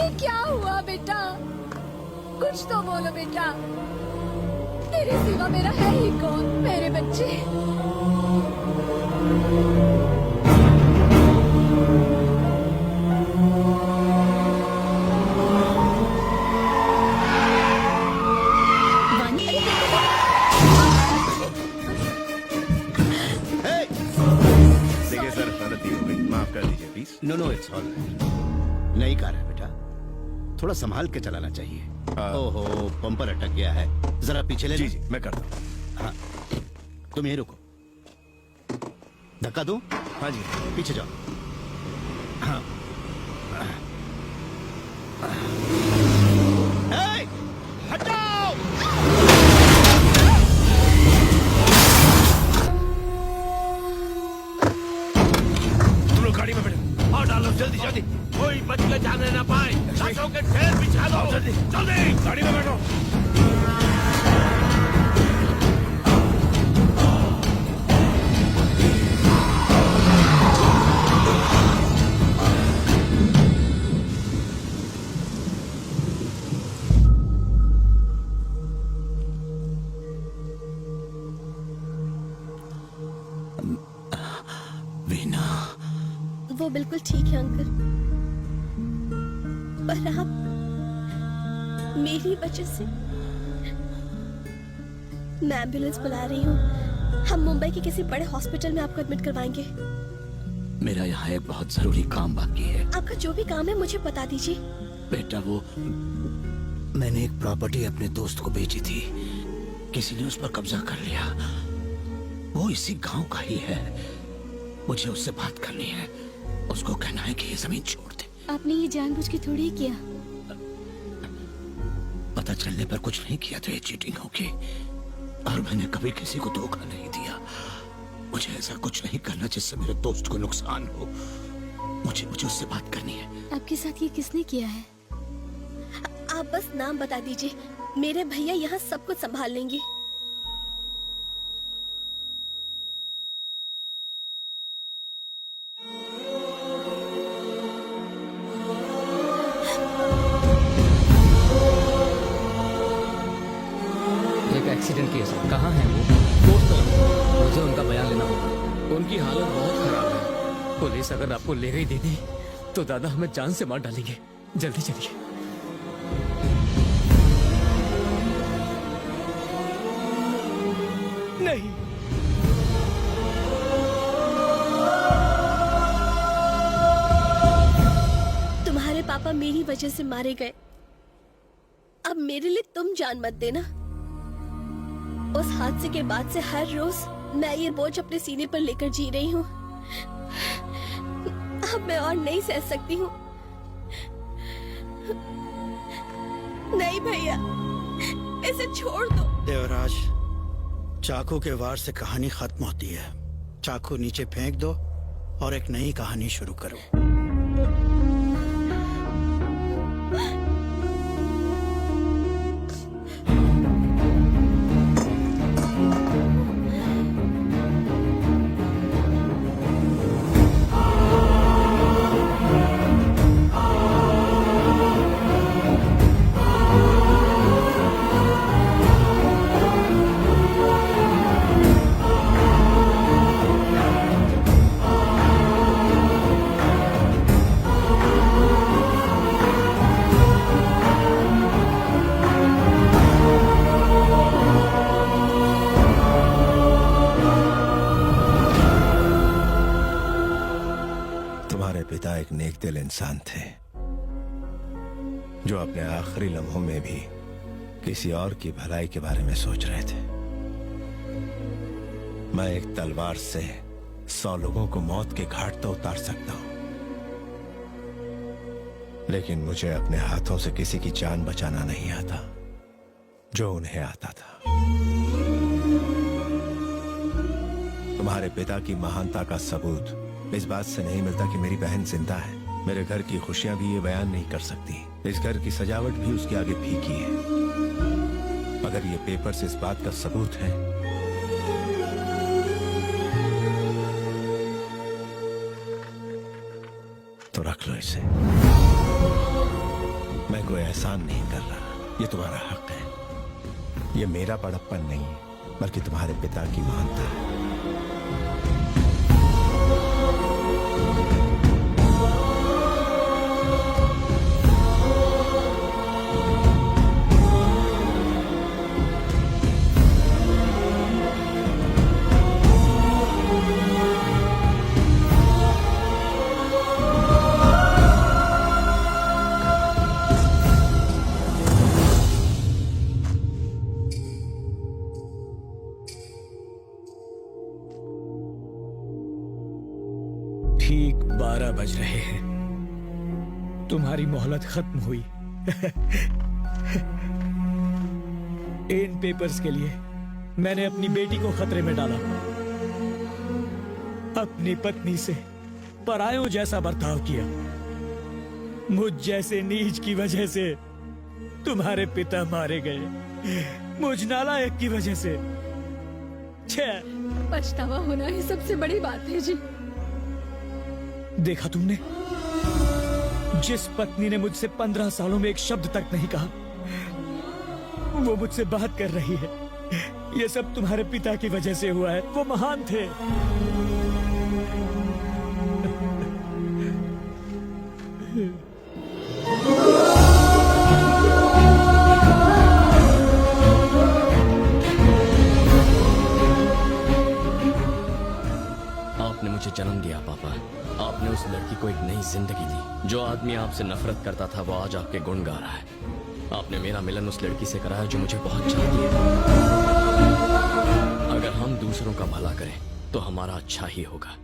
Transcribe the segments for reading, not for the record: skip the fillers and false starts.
ये क्या हुआ बेटा? कुछ तो बोलो बेटा। तेरे सिवा मेरा है ही कौन? मेरे बच्चे। देखिए सर, गलती हो गई, माफ कर दीजिए please. No it's all right. नई कार है बेटा, थोड़ा संभाल के चलाना चाहिए। ओहो, पंपर अटक गया है, जरा पीछे ले। जी जी, मैं करता हूँ। हाँ, तुम यहीं रुको। धक्का दो। हाँ जी। पीछे जाओ। हाँ। ए, हटाओ! तुम लोग गाड़ी में बैठो और डालो जल्दी जल्दी, कोई बच के जाने ना पाए। लाशों के ढेर बिछा दो, जल्दी जल्दी गाड़ी में बैठो। वीना, वो बिल्कुल ठीक है अंकल, पर आप मेरी वजह से। मैं एम्बुलेंस बुला रही हूँ। हम मुंबई के किसी बड़े हॉस्पिटल में आपको एडमिट करवाएंगे। मेरा यहाँ एक बहुत जरूरी काम बाकी है। आपका जो भी काम है मुझे बता दीजिए। बेटा, वो मैंने एक प्रॉपर्टी अपने दोस्त को बेची थी, किसी ने उस पर कब्जा कर लिया। वो इसी गांव का ही है। मुझे उससे बात करनी है। उसको कहना है कि ये जमीन छोड़ दे। आपने ये जानबूझ के थोड़ी किया। पता चलने पर कुछ नहीं किया तो ये चीटिंग होगी, और मैंने कभी किसी को धोखा नहीं दिया। मुझे ऐसा कुछ नहीं करना जिससे मेरे दोस्त को नुकसान हो। मुझे उससे बात करनी है। आपके साथ ये किसने किया है? आप बस नाम बता दीजिए, मेरे भैया यहाँ सब कुछ संभाल लेंगे। एक्सीडेंट केस है। कहाँ है वो? दोस्त तरफ। मुझे उनका बयान लेना होगा। उनकी हालत बहुत खराब है। पुलिस अगर आपको ले गई दीदी तो दादा हमें जान से मार डालेंगे। जल्दी चलिए। नहीं, तुम्हारे पापा मेरी वजह से मारे गए। अब मेरे लिए तुम जान मत देना। उस हादसे के बाद से हर रोज मैं ये बोझ अपने सीने पर लेकर जी रही हूँ। अब मैं और नहीं सह सकती हूँ। नहीं भैया, इसे छोड़ दो। देवराज, चाकू के वार से कहानी खत्म होती है। चाकू नीचे फेंक दो और एक नई कहानी शुरू करो। तुम्हारे पिता एक नेक दिल इंसान थे जो अपने आखिरी लम्हों में भी किसी और की भलाई के बारे में सोच रहे थे। मैं एक तलवार से 100 लोगों को मौत के घाट तो उतार सकता हूं, लेकिन मुझे अपने हाथों से किसी की जान बचाना नहीं आता जो उन्हें आता था। तुम्हारे पिता की महानता का सबूत इस बात से नहीं मिलता कि मेरी बहन जिंदा है। मेरे घर की खुशियां भी ये बयान नहीं कर सकती। इस घर की सजावट भी उसके आगे फीकी है। अगर ये पेपर्स इस बात का सबूत है तो रख लो इसे। कोई एहसान नहीं कर रहा। ये तुम्हारा हक है। ये मेरा बड़प्पन नहीं बल्कि तुम्हारे पिता की महानता है। ठीक 12 बज रहे हैं। तुम्हारी मोहलत खत्म हुई। इन पेपर्स के लिए मैंने अपनी बेटी को खतरे में डाला। अपनी पत्नी से परायों जैसा बर्ताव किया। मुझ जैसे नीच की वजह से तुम्हारे पिता मारे गए। मुझ नालायक की वजह से। छह पछतावा होना ही सबसे बड़ी बात है जी। देखा तुमने, जिस पत्नी ने मुझसे 15 सालों में एक शब्द तक नहीं कहा, वो मुझसे बात कर रही है। ये सब तुम्हारे पिता की वजह से हुआ है। वो महान थे। आपने मुझे जन्म दिया पापा। आपने उस लड़की को एक नई जिंदगी दी। जो आदमी आपसे नफरत करता था वो आज आपके गुण गा रहा है। आपने मेरा मिलन उस लड़की से कराया जो मुझे बहुत चाहती है। अगर हम दूसरों का भला करें तो हमारा अच्छा ही होगा।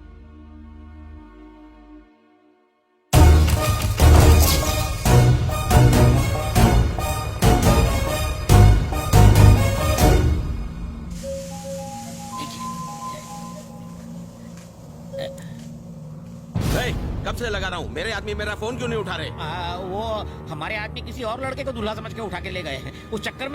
कब से लगा रहा हूँ, मेरे आदमी मेरा फोन क्यों नहीं उठा रहे? वो हमारे आदमी किसी और लड़के को दूल्हा समझ के उठा के ले गए हैं। उस चक्कर में